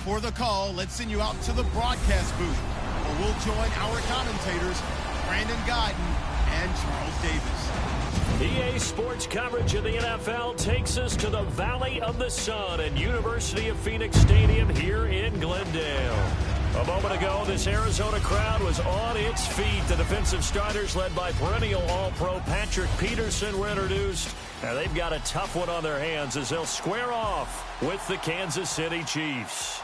before the call, let's send you out to the broadcast booth, where we'll join our commentators, Brandon Guyton and Charles Davis. EA Sports coverage of the NFL takes us to the Valley of the Sun at University of Phoenix Stadium here in Glendale. A moment ago, this Arizona crowd was on its feet. The defensive starters, led by perennial All-Pro Patrick Peterson, were introduced. Now they've got a tough one on their hands as they'll square off with the Kansas City Chiefs.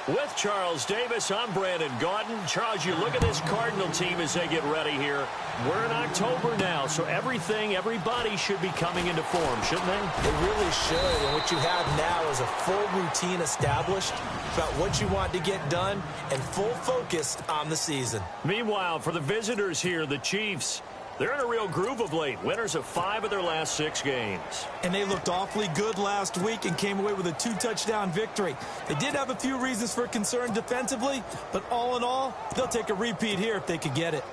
With Charles Davis, I'm Brandon Guyton. Charles, you look at this Cardinal team as they get ready here. We're in October now, so everybody should be coming into form, shouldn't they? They really should, and what you have now is a full routine established about what you want to get done and full focus on the season. Meanwhile, for the visitors here, the Chiefs, they're in a real groove of late. Winners of 5 of their last 6 games. And they looked awfully good last week and came away with a 2-touchdown victory. They did have a few reasons for concern defensively, but all in all, they'll take a repeat here if they could get it.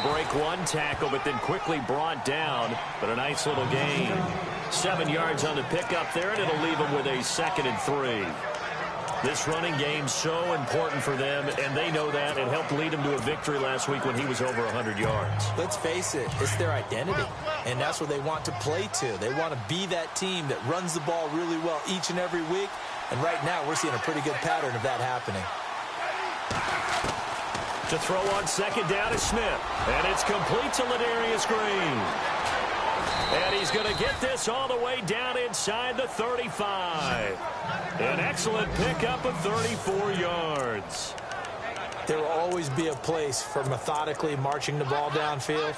Break one tackle, but then quickly brought down. But a nice little gain. 7 yards on the pickup there, and it'll leave them with a 2nd and 3. This running game so important for them, and they know that. It helped lead them to a victory last week when he was over 100 yards. Let's face it, it's their identity, and that's where they want to play to. They want to be that team that runs the ball really well each and every week, and right now we're seeing a pretty good pattern of that happening. To throw on 2nd down is Smith. And it's complete to Ladarius Green. And he's going to get this all the way down inside the 35. An excellent pickup of 34 yards. There will always be a place for methodically marching the ball downfield.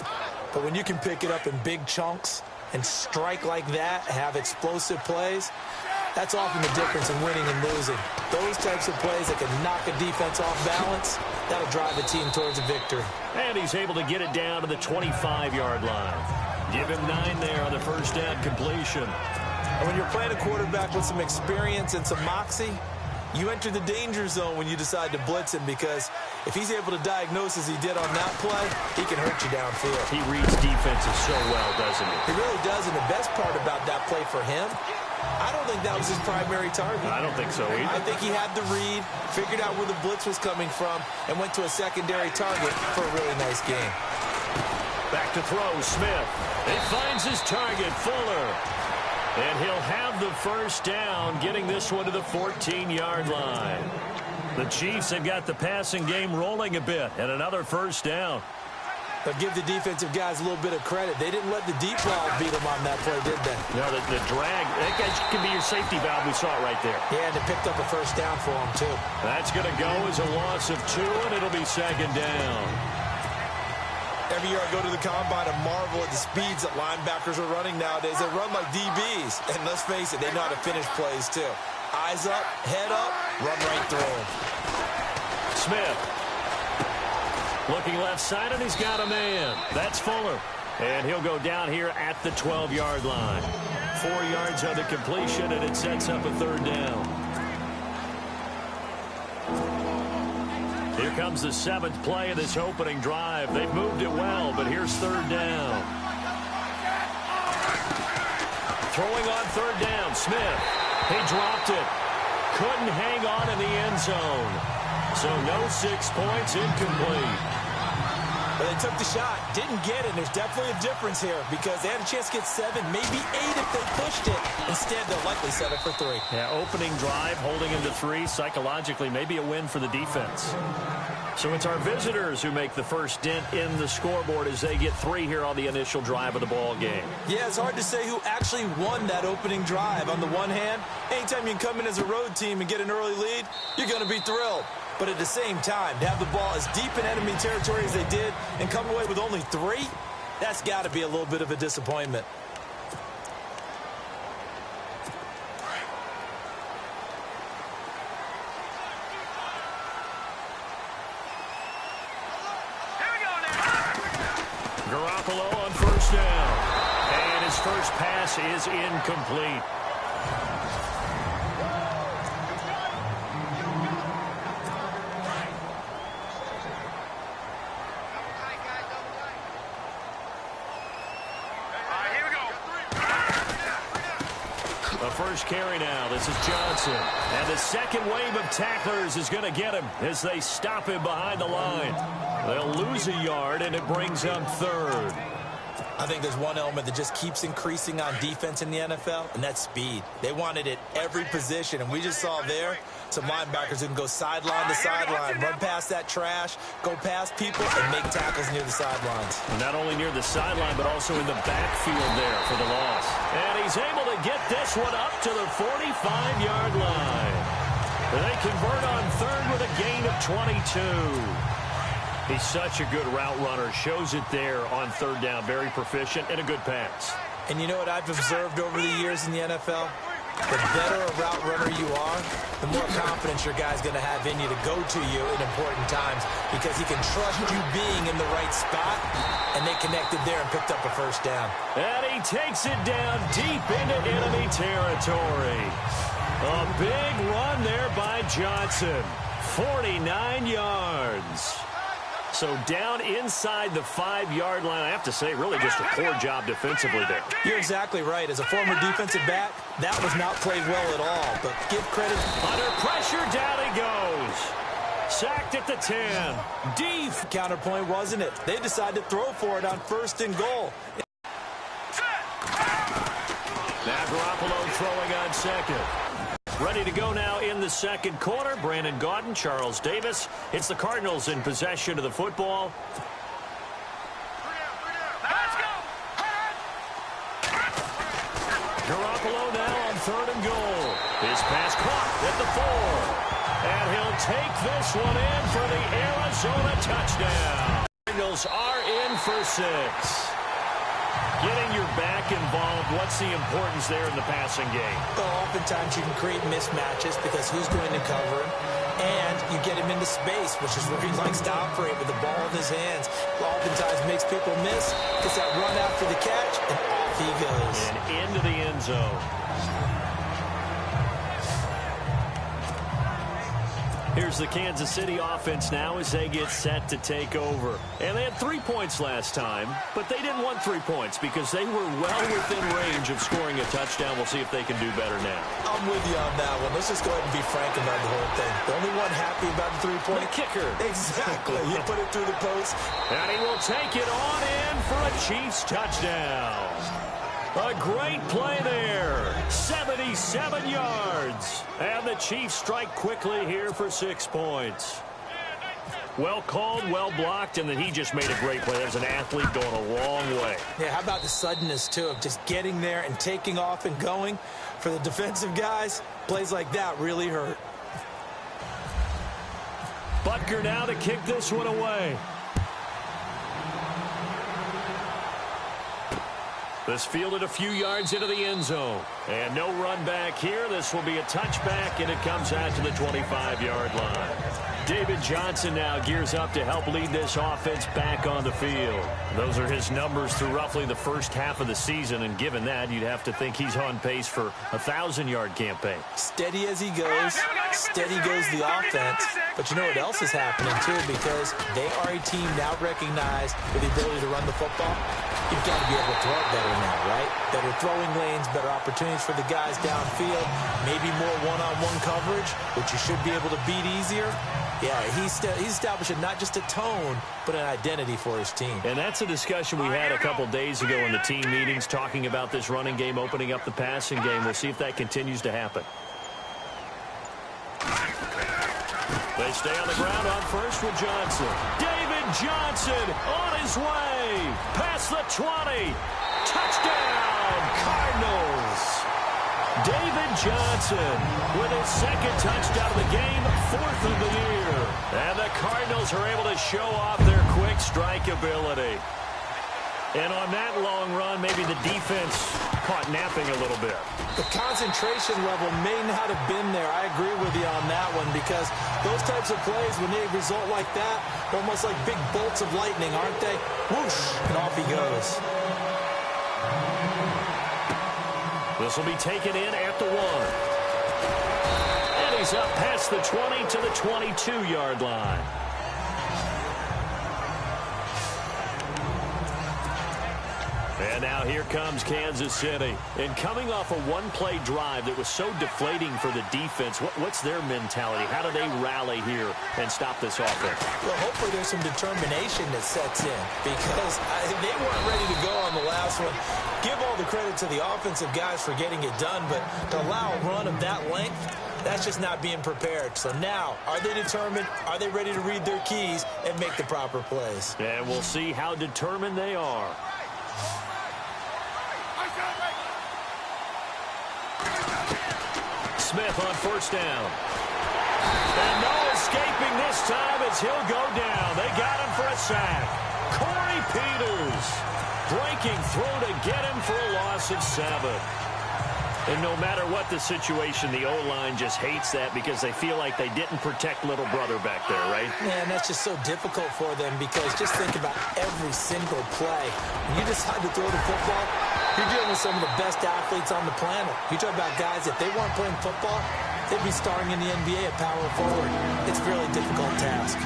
But when you can pick it up in big chunks and strike like that, have explosive plays, that's often the difference in winning and losing. Those types of plays that can knock a defense off balance, that'll drive the team towards a victory. And he's able to get it down to the 25-yard line. Give him 9 there on the first down completion. And when you're playing a quarterback with some experience and some moxie, you enter the danger zone when you decide to blitz him, because if he's able to diagnose as he did on that play, he can hurt you downfield. He reads defenses so well, doesn't he? He really does, and the best part about that play for him, I don't think that was his primary target. I don't think so either. I think he had the read, figured out where the blitz was coming from, and went to a secondary target for a really nice game. Back to throw, Smith. He finds his target, Fuller. And he'll have the first down, getting this one to the 14-yard line. The Chiefs have got the passing game rolling a bit, and another first down. But give the defensive guys a little bit of credit. They didn't let the deep ball beat them on that play, did they? No, the drag, that can be your safety valve. We saw it right there. Yeah, and it picked up a first down for them, too. That's going to go as a loss of 2, and it'll be 2nd down. Every year I go to the combine and marvel at the speeds that linebackers are running nowadays. They run like DBs. And let's face it, they know how to finish plays, too. Eyes up, head up, run right through them. Smith. Looking left side, and he's got a man. That's Fuller. And he'll go down here at the 12-yard line. 4 yards on the completion, and it sets up a 3rd down. Here comes the 7th play of this opening drive. They've moved it well, but here's 3rd down. Throwing on 3rd down, Smith. He dropped it. Couldn't hang on in the end zone. So no 6 points, incomplete. But they took the shot, didn't get it. There's definitely a difference here because they had a chance to get 7, maybe 8 if they pushed it. Instead, they'll likely settle for 3. Yeah, opening drive, holding him to 3, psychologically, maybe a win for the defense. So it's our visitors who make the first dent in the scoreboard as they get 3 here on the initial drive of the ball game. Yeah, it's hard to say who actually won that opening drive. On the one hand, anytime you can come in as a road team and get an early lead, you're going to be thrilled. But at the same time, to have the ball as deep in enemy territory as they did and come away with only 3, that's got to be a little bit of a disappointment. Garoppolo on first down. And his first pass is incomplete. first carry now. This is Johnson. And the second wave of tacklers is going to get him as they stop him behind the line. They'll lose a yard, and it brings up third. I think there's one element that just keeps increasing on defense in the NFL, and that's speed. They want it at every position, and we just saw there some linebackers who can go sideline to sideline, run past that trash, go past people, and make tackles near the sidelines. Not only near the sideline, but also in the backfield there for the loss. And he's able to get this one up to the 45-yard line. They convert on third with a gain of 22. He's such a good route runner. Shows it there on third down. Very proficient and a good pass. And you know what I've observed over the years in the NFL? The better a route runner you are, the more confidence your guy's going to have in you to go to you in important times because he can trust you being in the right spot, and they connected there and picked up a first down. And he takes it down deep into enemy territory. A big run there by Johnson. 49 yards. So down inside the 5-yard line. I have to say, really just a poor job defensively there. You're exactly right. As a former defensive back, that was not played well at all. But give credit. Under pressure, down he goes. Sacked at the 10. Deep. Counterpoint, wasn't it? They decided to throw for it on first and goal. Now Garoppolo throwing on second. Ready to go now in the second quarter. Brandon Gaudin, Charles Davis. It's the Cardinals in possession of the football. Garoppolo now on third and goal. His pass caught at the 4. And he'll take this one in for the Arizona touchdown. Cardinals are in for 6. Getting your back involved, what's the importance there in the passing game? Well, oftentimes you can create mismatches because who's going to cover him? And you get him into space, which is where he likes to operate with the ball in his hands. Oftentimes makes people miss, gets that run after the catch, and off he goes. And into the end zone. Here's the Kansas City offense now as they get set to take over. And they had 3 points last time, but they didn't want 3 points because they were well within range of scoring a touchdown. We'll see if they can do better now. I'm with you on that one. Let's just go ahead and be frank about the whole thing. The only one happy about the 3-point kicker. Exactly. He put it through the post. And he will take it on in for a Chiefs touchdown. A great play there. 77 yards. And the Chiefs strike quickly here for 6 points. Well called, well blocked, and then he just made a great play. There's an athlete going a long way. Yeah, how about the suddenness, too, of just getting there and taking off and going? For the defensive guys, plays like that really hurt. Butker now to kick this one away. This fielded a few yards into the end zone. And no run back here. This will be a touchback, and it comes out to the 25-yard line. David Johnson now gears up to help lead this offense back on the field. Those are his numbers through roughly the first half of the season, and given that, you'd have to think he's on pace for a 1,000-yard campaign. Steady as he goes, steady goes the offense. But you know what else is happening, too, because they are a team now recognized with the ability to run the football. You've got to be able to throw it better now, right? Better throwing lanes, better opportunities for the guys downfield, maybe more one-on-one coverage, which you should be able to beat easier. Yeah, he's establishing not just a tone, but an identity for his team. And that's a discussion we had a couple days ago in the team meetings, talking about this running game, opening up the passing game. We'll see if that continues to happen. They stay on the ground on first with Johnson. David Johnson on his way. Past the 20. Touchdown, Cardinals. David Johnson with his second touchdown of the game, 4th of the year. And the Cardinals are able to show off their quick strike ability. And on that long run, maybe the defense caught napping a little bit. The concentration level may not have been there. I agree with you on that one because those types of plays, when they result like that, they're almost like big bolts of lightning, aren't they? Whoosh, and off he goes. This will be taken in at the 1. And he's up past the 20 to the 22-yard line. And now here comes Kansas City. And coming off a one-play drive that was so deflating for the defense, what's their mentality? How do they rally here and stop this offense? Well, hopefully there's some determination that sets in because they weren't ready to go on the last one. Give all the credit to the offensive guys for getting it done, but to allow a run of that length, that's just not being prepared. So now, are they determined? Are they ready to read their keys and make the proper plays? And we'll see how determined they are. Smith on first down. And no escaping this time as he'll go down. They got him for a sack. Corey Peters breaking through to get him for a loss of 7. And no matter what the situation, the O-line just hates that because they feel like they didn't protect little brother back there, right? Yeah, and that's just so difficult for them because just think about every single play. When you decide to throw the football, you're dealing with some of the best athletes on the planet. You talk about guys, if they weren't playing football, they'd be starring in the NBA at power forward. It's a really difficult task.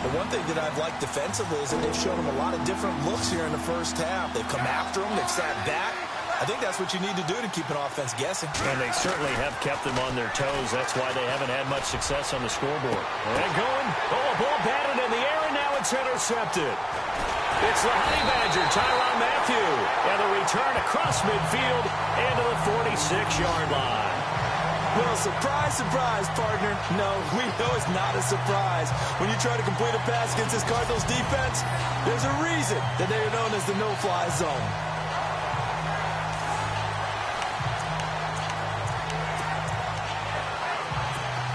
But one thing that I've liked defensively is that they've shown them a lot of different looks here in the first half. They've come after them. They've sat back. I think that's what you need to do to keep an offense guessing. And they certainly have kept them on their toes. That's why they haven't had much success on the scoreboard. And going. Oh, a ball batted in the air, and now it's intercepted. It's the Honey Badger, Tyrann Mathieu. And the return across midfield into the 46-yard line. Well, surprise, surprise, partner. No, we know it's not a surprise. When you try to complete a pass against this Cardinals defense, there's a reason that they are known as the no-fly zone.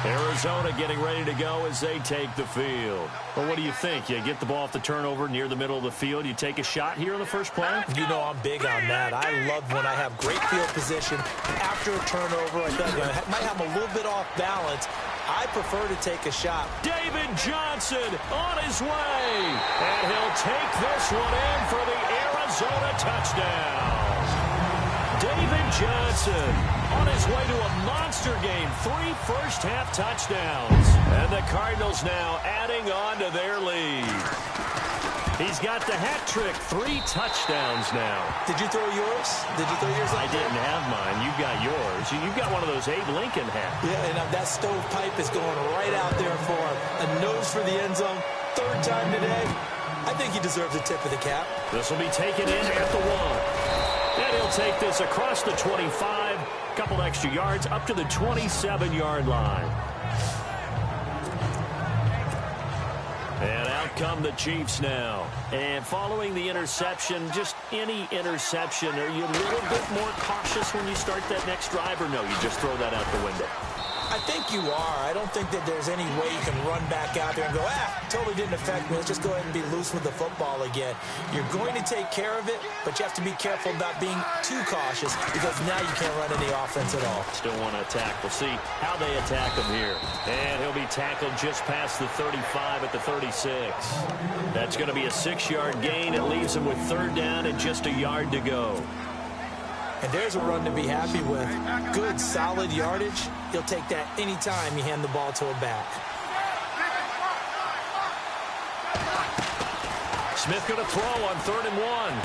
Arizona getting ready to go as they take the field. Well, what do you think? You get the ball off the turnover near the middle of the field. You take a shot here in the first play? You know I'm big on that. I love when I have great field position. After a turnover, I feel like I might have a little bit off balance. I prefer to take a shot. David Johnson on his way. And he'll take this one in for the Arizona touchdown. David Johnson on his way to a monster game. 3 first-half touchdowns. And the Cardinals now adding on to their lead. He's got the hat trick. 3 touchdowns now. Did you throw yours? Did you throw yours? I didn't have mine. You got yours. You got one of those Abe Lincoln hats. Yeah, and that stovepipe is going right out there for a nose for the end zone. 3rd time today. I think he deserves a tip of the cap. This will be taken in at the 1. And he'll take this across the 25, a couple extra yards, up to the 27-yard line. And out come the Chiefs now. And following the interception, just any interception, are you a little bit more cautious when you start that next drive, or no, you just throw that out the window? I think you are. I don't think that there's any way you can run back out there and go, totally didn't affect me. Let's just go ahead and be loose with the football again. You're going to take care of it, but you have to be careful about being too cautious because now you can't run any offense at all. Still want to attack. We'll see how they attack him here. And he'll be tackled just past the 35 at the 36. That's going to be a 6-yard gain. It leaves him with 3rd down and just a yard to go. And there's a run to be happy with. Good, solid yardage. He'll take that anytime you hand the ball to a back. Smith going to throw on 3rd and 1.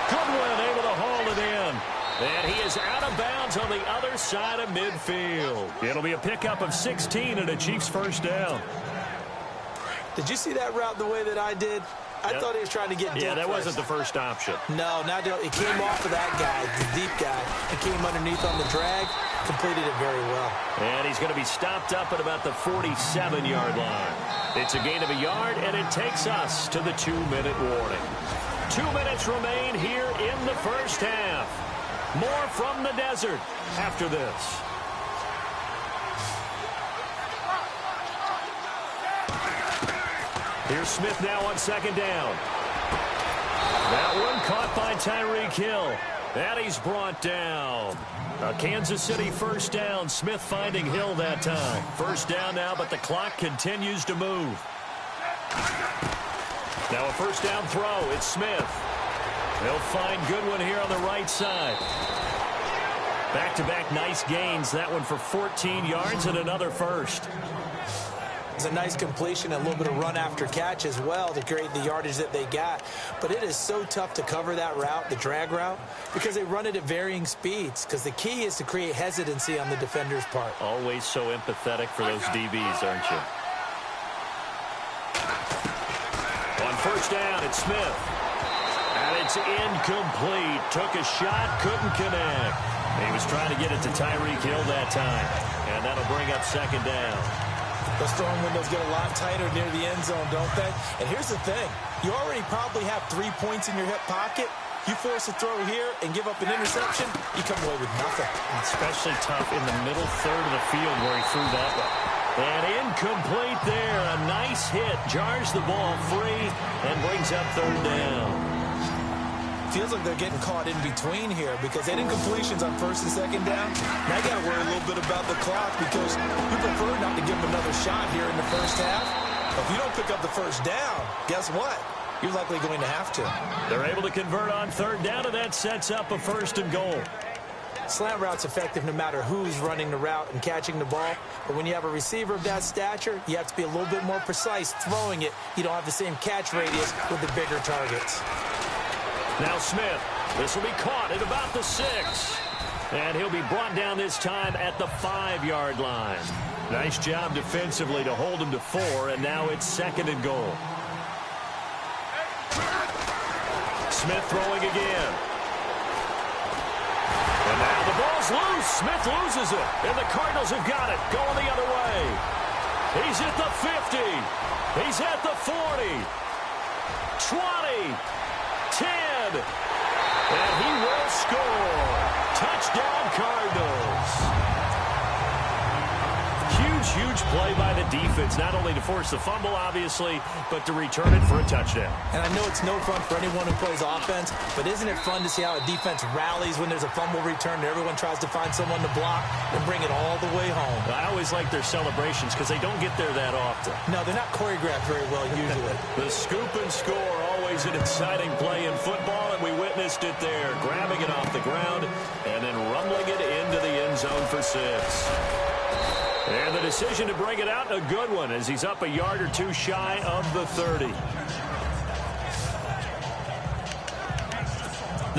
Goodwin able to haul it in. And he is out of bounds on the other side of midfield. It'll be a pickup of 16 and a Chiefs 1st down. Did you see that route the way that I did? I thought he was trying to get deep. Yeah, that wasn't the first option. No, it came off of that guy, the deep guy. It came underneath on the drag, completed it very well. And he's going to be stopped up at about the 47-yard line. It's a gain of a yard, and it takes us to the 2-minute warning. 2 minutes remain here in the first half. More from the desert after this. Here's Smith now on 2nd down. That one caught by Tyreek Hill. And he's brought down. A Kansas City 1st down. Smith finding Hill that time. 1st down now, but the clock continues to move. Now a 1st down throw. It's Smith. They'll find Goodwin here on the right side. Back-to-back nice gains. That one for 14 yards and another 1st. It's a nice completion, a little bit of run after catch as well to create the yardage that they got. But it is so tough to cover that route, the drag route, because they run it at varying speeds. Because the key is to create hesitancy on the defender's part. Always so empathetic for those DBs, aren't you? On first down, it's Smith. And it's incomplete. Took a shot, couldn't connect. He was trying to get it to Tyreek Hill that time. And that'll bring up second down. Those throwing windows get a lot tighter near the end zone, don't they? And here's the thing. You already probably have 3 points in your hip pocket. You force a throw here and give up an interception, you come away with nothing. Especially tough in the middle third of the field where he threw that one. And incomplete there. A nice hit. Jars the ball free and brings up third down. Feels like they're getting caught in between here because they did incompletions on first and second down. Now you got to worry a little bit about the clock because you prefer not to give them another shot here in the first half. But if you don't pick up the first down, guess what? You're likely going to have to. They're able to convert on third down, and that sets up a first and goal. Slant route's effective no matter who's running the route and catching the ball. But when you have a receiver of that stature, you have to be a little bit more precise throwing it. You don't have the same catch radius with the bigger targets. Now Smith. This will be caught at about the 6. And he'll be brought down this time at the 5-yard line. Nice job defensively to hold him to 4, and now it's second and goal. Smith throwing again. And now the ball's loose. Smith loses it. And the Cardinals have got it. Going the other way. He's at the 50. He's at the 40. 20. 10. And he will score. Touchdown, Cardinals. Huge play by the defense, not only to force the fumble, obviously, but to return it for a touchdown. And I know it's no fun for anyone who plays offense, but isn't it fun to see how a defense rallies when there's a fumble return and everyone tries to find someone to block and bring it all the way home? I always like their celebrations because they don't get there that often. No, they're not choreographed very well usually. The scoop and score, always an exciting play in football, and we witnessed it there, grabbing it off the ground and then rumbling it into the end zone for 6. And the decision to bring it out, a good one, as he's up a yard or 2 shy of the 30.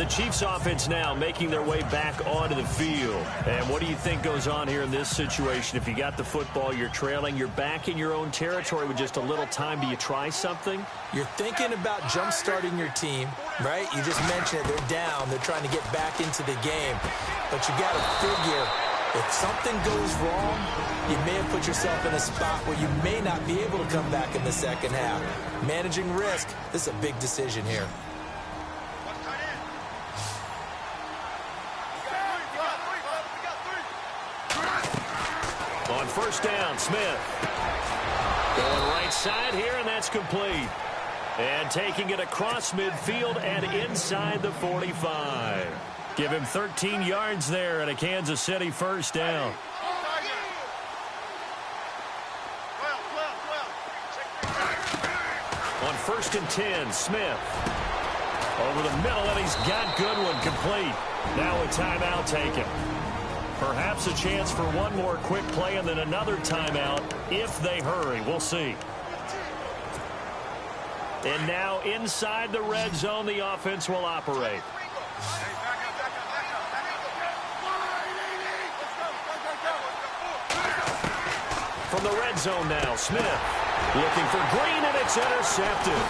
The Chiefs offense now making their way back onto the field. And what do you think goes on here in this situation? If you got the football, you're trailing, you're back in your own territory with just a little time. Do you try something? You're thinking about jump-starting your team, right? You just mentioned it. They're down. They're trying to get back into the game. But you got to figure, if something goes wrong, you may have put yourself in a spot where you may not be able to come back in the second half. Managing risk, this is a big decision here. On first down, Smith. Going right side here, and that's complete. And taking it across midfield and inside the 45. Give him 13 yards there and a Kansas City first down. On first and 10, Smith. Over the middle, and he's got Goodwin complete. Now a timeout taken. Perhaps a chance for one more quick play and then another timeout if they hurry. We'll see. And now inside the red zone, the offense will operate. From the red zone now, Smith looking for Green, and it's intercepted.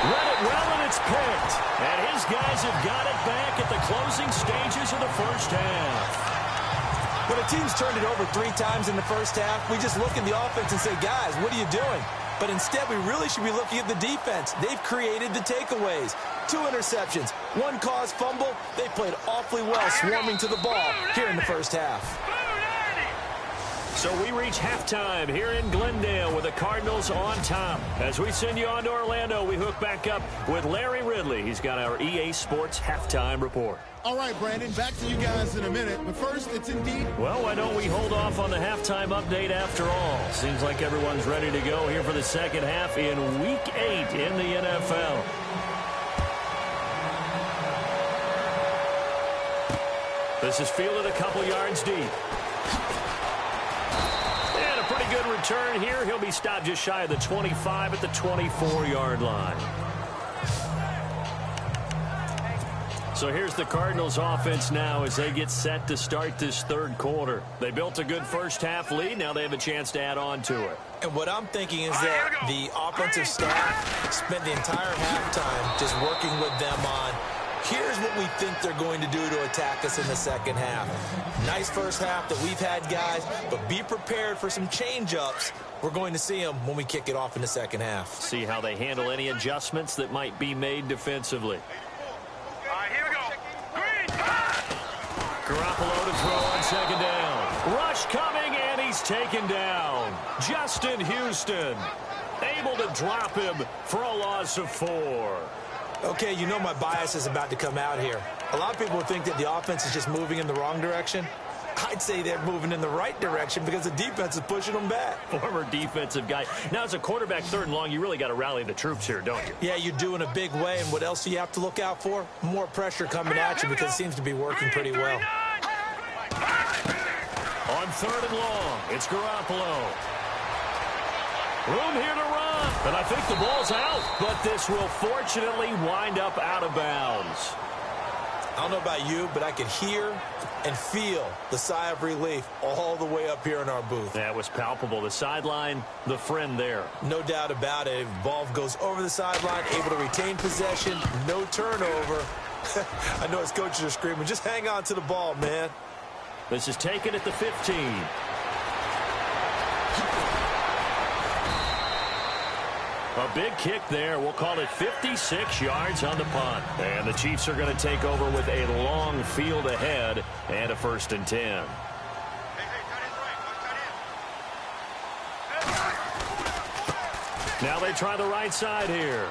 Read it well, and it's picked. And his guys have got it back at the closing stages of the first half. When a team's turned it over 3 times in the first half, we just look at the offense and say, guys, what are you doing? But instead, we really should be looking at the defense. They've created the takeaways. 2 interceptions, 1 caused fumble. They played awfully well swarming to the ball here in the first half. So we reach halftime here in Glendale with the Cardinals on top. As we send you on to Orlando, we hook back up with Larry Ridley. He's got our EA Sports halftime report. All right, Brandon, back to you guys in a minute. But first, it's Indeed. Well, why don't we hold off on the halftime update after all? Seems like everyone's ready to go here for the second half in Week 8 in the NFL. This is fielded a couple yards deep. And a pretty good return here. He'll be stopped just shy of the 25 at the 24-yard line. So here's the Cardinals offense now as they get set to start this third quarter. They built a good first-half lead. Now they have a chance to add on to it. And what I'm thinking is that the offensive staff spent the entire halftime just working with them on, here's what we think they're going to do to attack us in the second half. Nice first half that we've had, guys, but be prepared for some change-ups. We're going to see them when we kick it off in the second half. See how they handle any adjustments that might be made defensively. Garoppolo to throw on second down. Rush coming, and he's taken down. Justin Houston able to drop him for a loss of 4. Okay, you know my bias is about to come out here. A lot of people think that the offense is just moving in the wrong direction. I'd say they're moving in the right direction because the defense is pushing them back. Former defensive guy. Now, as a quarterback, third and long, you really got to rally the troops here, don't you? Yeah, you do in a big way. And what else do you have to look out for? More pressure coming at you because it seems to be working pretty well. On third and long, it's Garoppolo. Room here to run. And I think the ball's out, but this will fortunately wind up out of bounds. I don't know about you, but I could hear and feel the sigh of relief all the way up here in our booth. That was palpable. The sideline, the friend there. No doubt about it. Ball goes over the sideline, able to retain possession, no turnover. I know his coaches are screaming, just hang on to the ball, man. This is taken at the 15. A big kick there. We'll call it 56 yards on the punt. And the Chiefs are going to take over with a long field ahead and a 1st and 10. Now they try the right side here.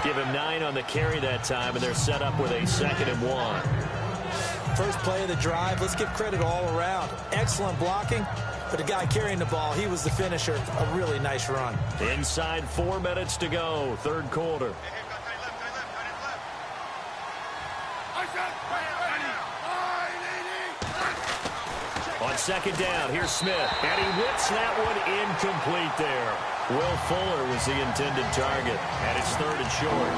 Give him 9 on the carry that time, and they're set up with a 2nd and 1. First play of the drive. Let's give credit all around. Excellent blocking. But the guy carrying the ball, he was the finisher. A really nice run. Inside 4 minutes to go, third quarter. On second down, here's Smith. And he whips that one incomplete there. Will Fuller was the intended target. And it's 3rd and short.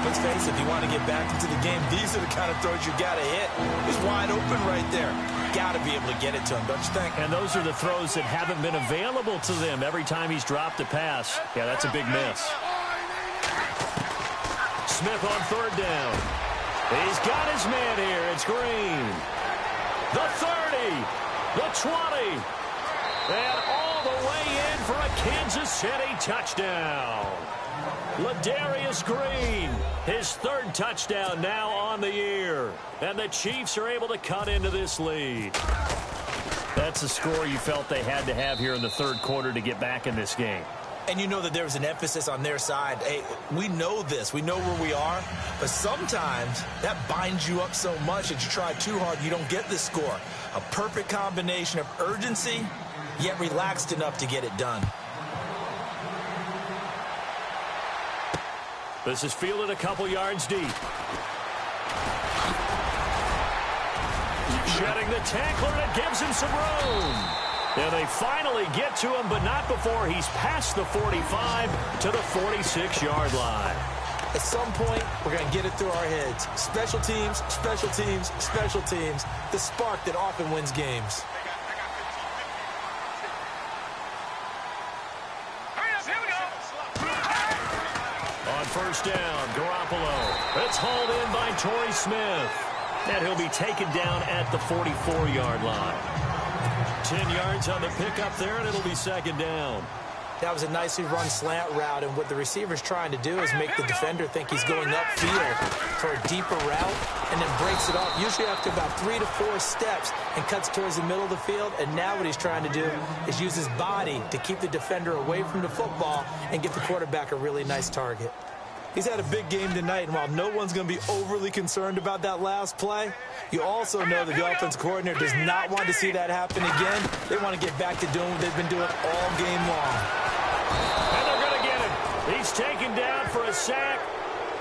Let's face it, if you want to get back into the game, these are the kind of throws you got to hit. He's wide open right there. Got to be able to get it to him, don't you think? And those are the throws that haven't been available to them every time he's dropped a pass. Yeah, that's a big miss. Smith on 3rd down. He's got his man here. It's Green. The 30. The 20. And all the way in for a Kansas City touchdown. Ladarius Green, his 3rd touchdown now on the year. And the Chiefs are able to cut into this lead. That's the score you felt they had to have here in the 3rd quarter to get back in this game. And you know that there was an emphasis on their side. Hey, we know this. We know where we are. But sometimes that binds you up so much that you try too hard, you don't get the score. A perfect combination of urgency, yet relaxed enough to get it done. This is fielded a couple yards deep. Shedding the tackler, and it gives him some room. And they finally get to him, but not before he's past the 45 to the 46-yard line. At some point, we're going to get it through our heads. Special teams, special teams, special teams. The spark that often wins games. On 1st down, Garoppolo. It's hauled in by Torrey Smith. And he'll be taken down at the 44-yard line. 10 yards on the pickup there, and it'll be 2nd down. That was a nicely run slant route, and what the receiver's trying to do is make the defender think he's going upfield for a deeper route and then breaks it off, usually after about 3 to 4 steps, and cuts towards the middle of the field. And now what he's trying to do is use his body to keep the defender away from the football and give the quarterback a really nice target. He's had a big game tonight, and while no one's going to be overly concerned about that last play, you also know that the offense coordinator does not want to see that happen again. They want to get back to doing what they've been doing all game long. And they're going to get him. He's taken down for a sack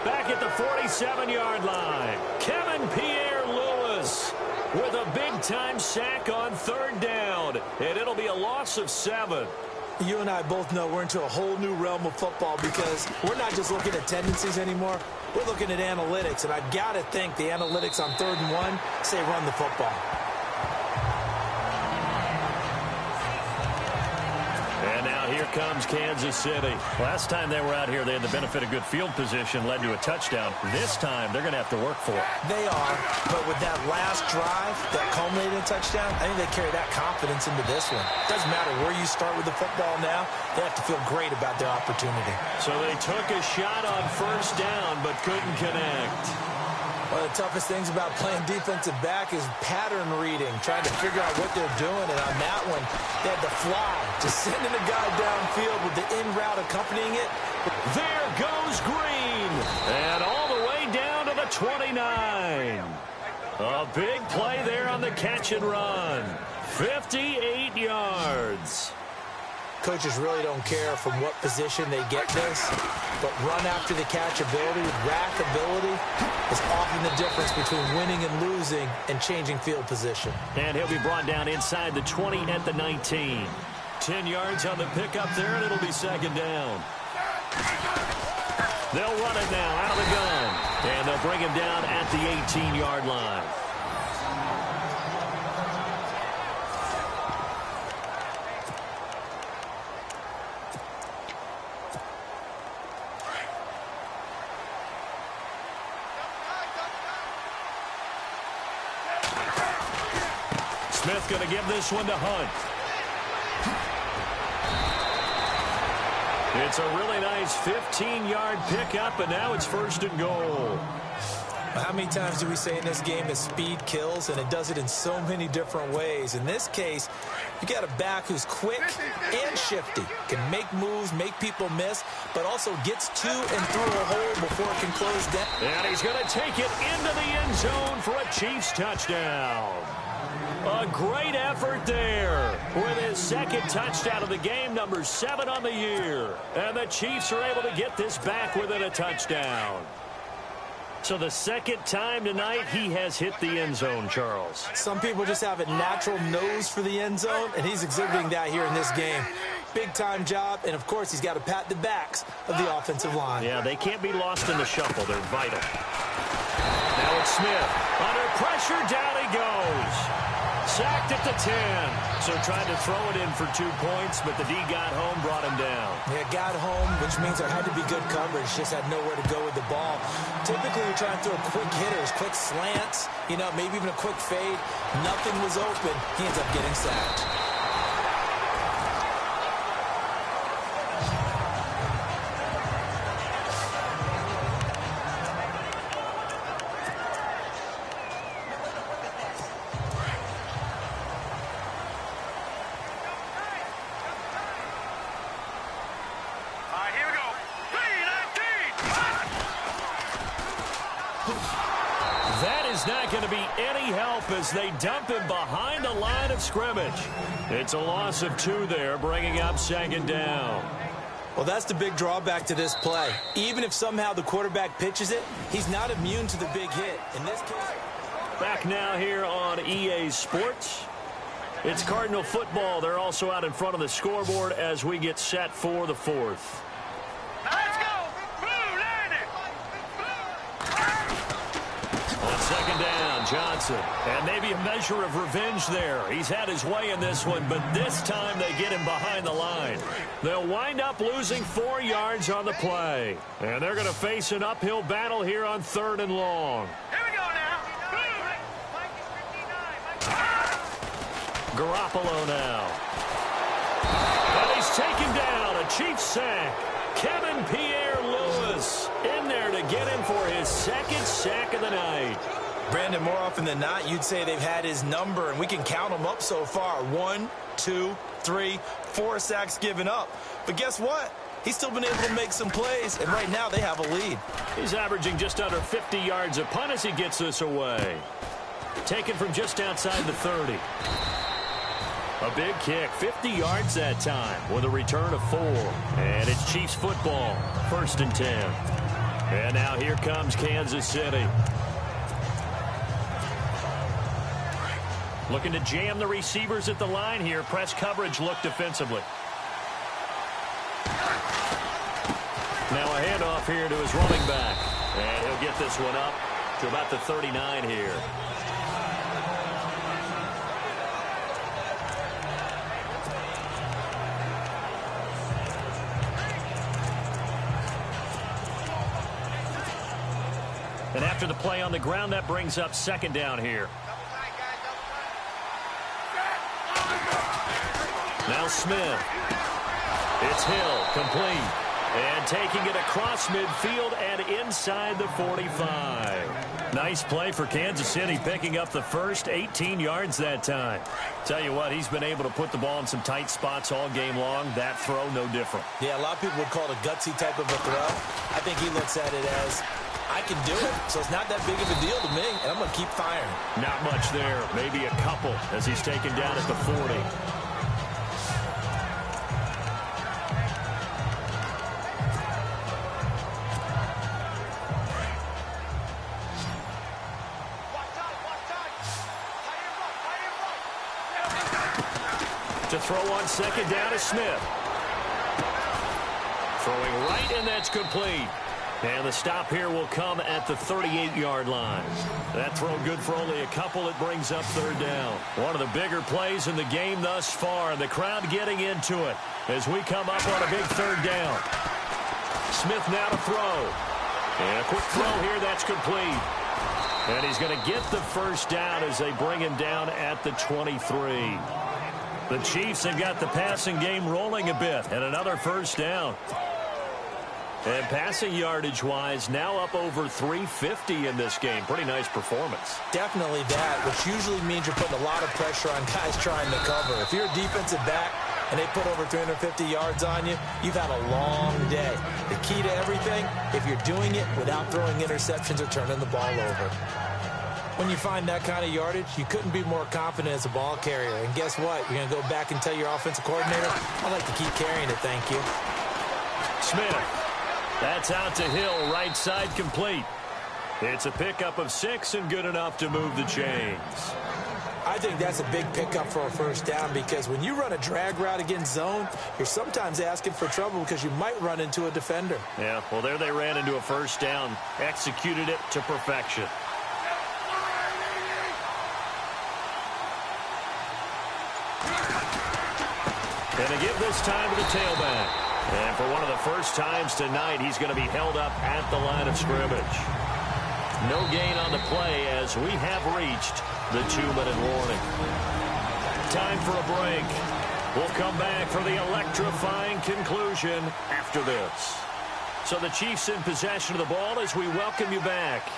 back at the 47-yard line. Kevin Pierre-Louis with a big-time sack on 3rd down, and it'll be a loss of 7. You and I both know we're into a whole new realm of football because we're not just looking at tendencies anymore. We're looking at analytics, and I've got to think the analytics on 3rd and 1 say run the football. And now here comes Kansas City. Last time they were out here, they had the benefit of good field position, led to a touchdown. This time, they're going to have to work for it. They are, but with that last drive that culminated in a touchdown, I think they carry that confidence into this one. Doesn't matter where you start with the football now, they have to feel great about their opportunity. So they took a shot on 1st down, but couldn't connect. One of the toughest things about playing defensive back is pattern reading, trying to figure out what they're doing. And on that one, they had to fly, just sending a guy downfield with the in route accompanying it. There goes Green, and all the way down to the 29. A big play there on the catch and run. 58 yards. Coaches really don't care from what position they get this, but run after the catch ability, rack ability is often the difference between winning and losing and changing field position. And he'll be brought down inside the 20 at the 19. 10 yards on the pickup there, and it'll be 2nd down. They'll run it now out of the gun, and they'll bring him down at the 18-yard line. Smith going to give this one to Hunt. It's a really nice 15-yard pickup, and now it's 1st and goal. How many times do we say in this game that speed kills, and it does it in so many different ways? In this case, you got a back who's quick and shifty, can make moves, make people miss, but also gets to and through a hole before it can close down. And he's going to take it into the end zone for a Chiefs touchdown. A great effort there with his 2nd touchdown of the game, number 7 on the year. And the Chiefs are able to get this back within a touchdown. So the 2nd time tonight he has hit the end zone, Charles. Some people just have a natural nose for the end zone, and he's exhibiting that here in this game. Big-time job, and of course he's got to pat the backs of the offensive line. Yeah, they can't be lost in the shuffle. They're vital. Now it's Smith. Under pressure, down he goes. Sacked at the 10. So tried to throw it in for 2 points, but the D got home, brought him down. Yeah, got home, which means there had to be good coverage. Just had nowhere to go with the ball. Typically, we're trying to throw quick hitters, quick slants, maybe even a quick fade. Nothing was open. He ends up getting sacked. Not going to be any help as they dump him behind the line of scrimmage. It's a loss of 2 there, bringing up 2nd down. Well, that's the big drawback to this play. Even if somehow the quarterback pitches it, he's not immune to the big hit. In this case, back now here on EA Sports. It's Cardinal football. They're also out in front of the scoreboard as we get set for the 4th. Let's go! Blue, land it! On 2nd down, Johnson. And maybe a measure of revenge there. He's had his way in this one, but this time they get him behind the line. They'll wind up losing 4 yards on the play. And they're going to face an uphill battle here on 3rd and long. Here we go now. Garoppolo now. And he's taken down. A Chiefs sack. Kevin Pierre-Louis in there to get him for his 2nd sack of the night. Brandon, more often than not, you'd say they've had his number, and we can count them up so far. 1, 2, 3, 4 sacks given up. But guess what? He's still been able to make some plays, and right now they have a lead. He's averaging just under 50 yards a punt as he gets this away. Taken from just outside the 30. A big kick, 50 yards that time with a return of 4. And it's Chiefs football, 1st and 10. And now here comes Kansas City. Looking to jam the receivers at the line here. Press coverage look defensively. Now a handoff here to his running back. And he'll get this one up to about the 39 here. And after the play on the ground, that brings up second down here. Now Smith. It's Hill, complete. And taking it across midfield and inside the 45. Nice play for Kansas City, picking up the first 18 yards that time. Tell you what, he's been able to put the ball in some tight spots all game long. That throw, no different. Yeah, a lot of people would call it a gutsy type of a throw. I think he looks at it as, I can do it, so it's not that big of a deal to me, and I'm going to keep firing. Not much there, maybe a couple as he's taken down at the 40. To throw on second down is Smith. Throwing right, and that's complete. And the stop here will come at the 38-yard line. That throw good for only a couple. It brings up third down. One of the bigger plays in the game thus far. The crowd getting into it as we come up on a big third down. Smith now to throw. And a quick throw here. That's complete. And he's going to get the first down as they bring him down at the 23. The Chiefs have got the passing game rolling a bit. And another first down. And passing yardage-wise, now up over 350 in this game. Pretty nice performance. Definitely that, which usually means you're putting a lot of pressure on guys trying to cover. If you're a defensive back and they put over 350 yards on you, you've had a long day. The key to everything, if you're doing it without throwing interceptions or turning the ball over. When you find that kind of yardage, you couldn't be more confident as a ball carrier. And guess what? You're going to go back and tell your offensive coordinator, I'd like to keep carrying it, thank you. Smith. That's out to Hill, right side complete. It's a pickup of 6 and good enough to move the chains. I think that's a big pickup for a first down because when you run a drag route against zone, you're sometimes asking for trouble because you might run into a defender. Yeah, well, there they ran into a first down, executed it to perfection. And they give this time to the tailback. And for one of the first times tonight, he's going to be held up at the line of scrimmage. No gain on the play as we have reached the 2-minute warning. Time for a break. We'll come back for the electrifying conclusion after this. So the Chiefs in possession of the ball as we welcome you back.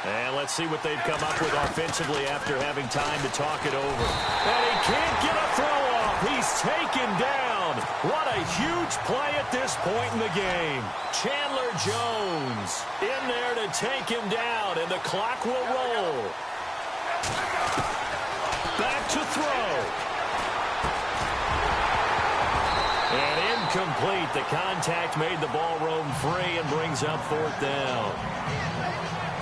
And let's see what they've come up with offensively after having time to talk it over. And he can't get a throw off. He's taken down. What a huge play at this point in the game. Chandler Jones in there to take him down, and the clock will roll. Back to throw. And incomplete. The contact made the ball roam free and brings up fourth down.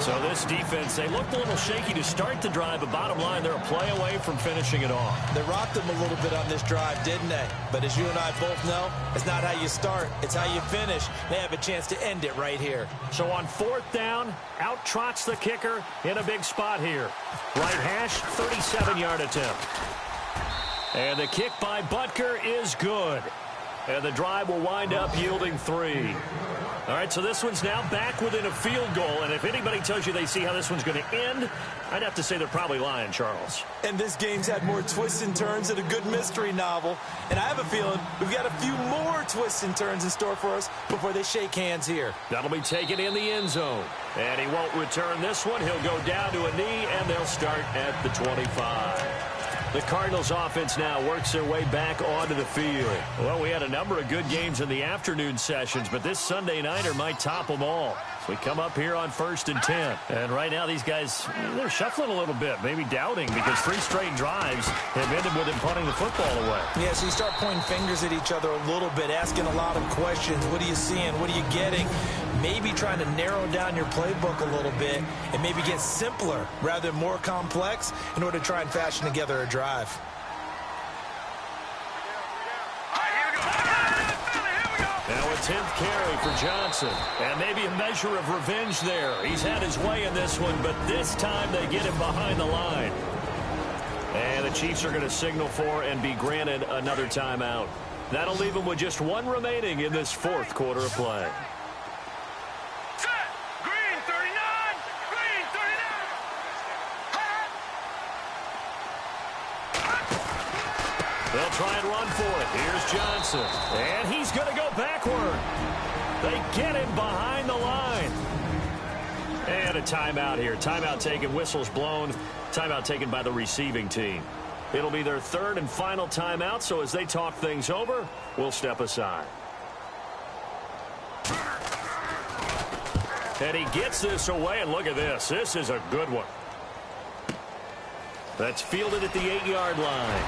So this defense, they looked a little shaky to start the drive, but bottom line, they're a play away from finishing it off. They rocked them a little bit on this drive, didn't they? But as you and I both know, it's not how you start, it's how you finish. They have a chance to end it right here. So on fourth down, out trots the kicker in a big spot here. Right hash, 37-yard attempt. And the kick by Butker is good. And the drive will wind up yielding 3. All right, so this one's now back within a field goal. And if anybody tells you they see how this one's going to end, I'd have to say they're probably lying, Charles. And this game's had more twists and turns than a good mystery novel. And I have a feeling we've got a few more twists and turns in store for us before they shake hands here. That'll be taken in the end zone. And he won't return this one. He'll go down to a knee, and they'll start at the 25. The Cardinals offense now works their way back onto the field. Well, we had a number of good games in the afternoon sessions, but this Sunday nighter might top them all. So we come up here on 1st and 10. And right now these guys, they're shuffling a little bit, maybe doubting, because 3 straight drives have ended with him punting the football away. Yeah, so you start pointing fingers at each other a little bit, asking a lot of questions. What are you seeing? What are you getting? Maybe trying to narrow down your playbook a little bit and maybe get simpler rather than more complex in order to try and fashion together a drive. Now a 10th carry for Johnson. And maybe a measure of revenge there. He's had his way in this one, but this time they get him behind the line. And the Chiefs are going to signal for and be granted another timeout. That'll leave them with just 1 remaining in this 4th quarter of play. Set. Green 39. Green 39. They'll try and run for it. Here's Johnson. And he's going to go backward. They get him behind the line. And a timeout here. Timeout taken, whistles blown. Timeout taken by the receiving team. It'll be their 3rd and final timeout, so as they talk things over, we'll step aside. And he gets this away, and look at this. This is a good one. That's fielded at the 8-yard line.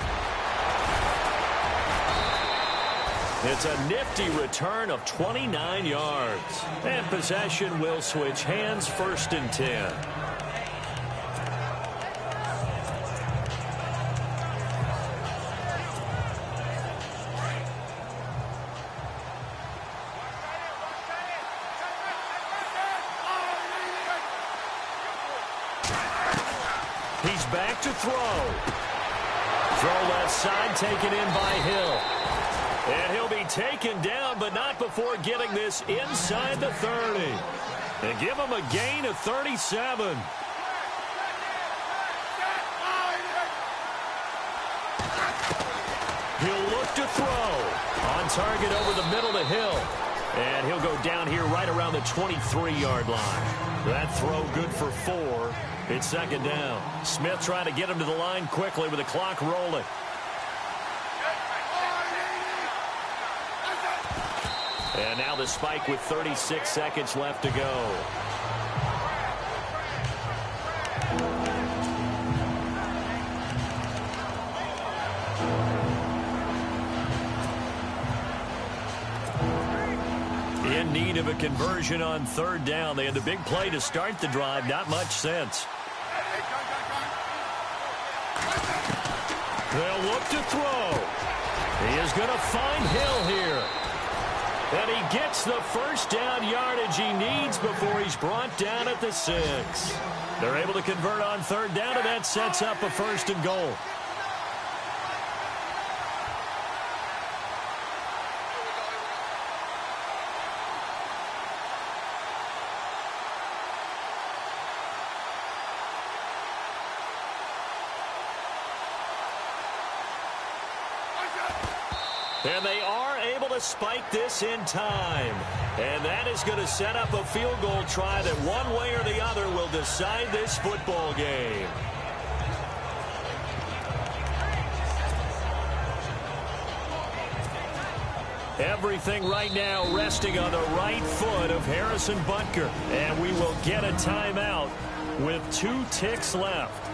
It's a nifty return of 29 yards. And possession will switch hands, 1st and 10. He's back to throw. Throw left side, taken in by Hill. And he'll be taken down, but not before getting this inside the 30. And give him a gain of 37. He'll look to throw. On target over the middle to Hill. And he'll go down here right around the 23-yard line. That throw good for 4. It's 2nd down. Smith trying to get him to the line quickly with the clock rolling. And now the spike with 36 seconds left to go. In need of a conversion on 3rd down. They had the big play to start the drive. Not much sense. They'll look to throw. He is going to find Hill here. And he gets the 1st down yardage he needs before he's brought down at the 6. They're able to convert on 3rd down, and that sets up a 1st and goal. And they are able to spike this in time. And that is going to set up a field goal try that one way or the other will decide this football game. Everything right now resting on the right foot of Harrison Butker. And we will get a timeout with 2 ticks left.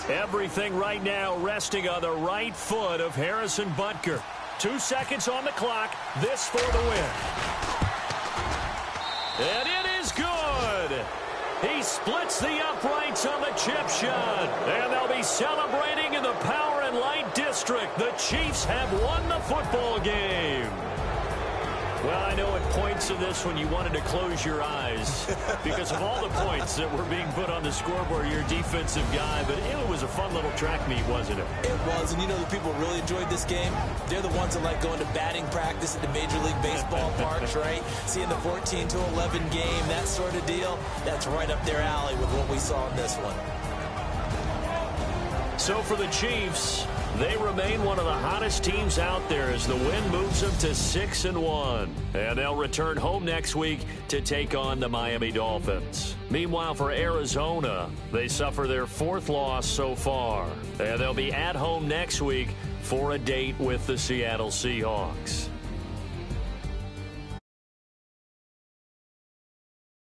Everything right now resting on the right foot of Harrison Butker. 2 seconds on the clock. This for the win. And it is good. He splits the uprights on the chip shot. And they'll be celebrating in the Power and Light District. The Chiefs have won the football game. Well, I know at points in this one you wanted to close your eyes because of all the points that were being put on the scoreboard. You're a defensive guy, but it was a fun little track meet, wasn't it? It was, and you know the people really enjoyed this game? They're the ones that like going to batting practice at the Major League Baseball parks, right? Seeing the 14-11 game, that sort of deal, that's right up their alley with what we saw in this one. So for the Chiefs, they remain one of the hottest teams out there as the win moves them to 6-1. And they'll return home next week to take on the Miami Dolphins. Meanwhile, for Arizona, they suffer their 4th loss so far. And they'll be at home next week for a date with the Seattle Seahawks.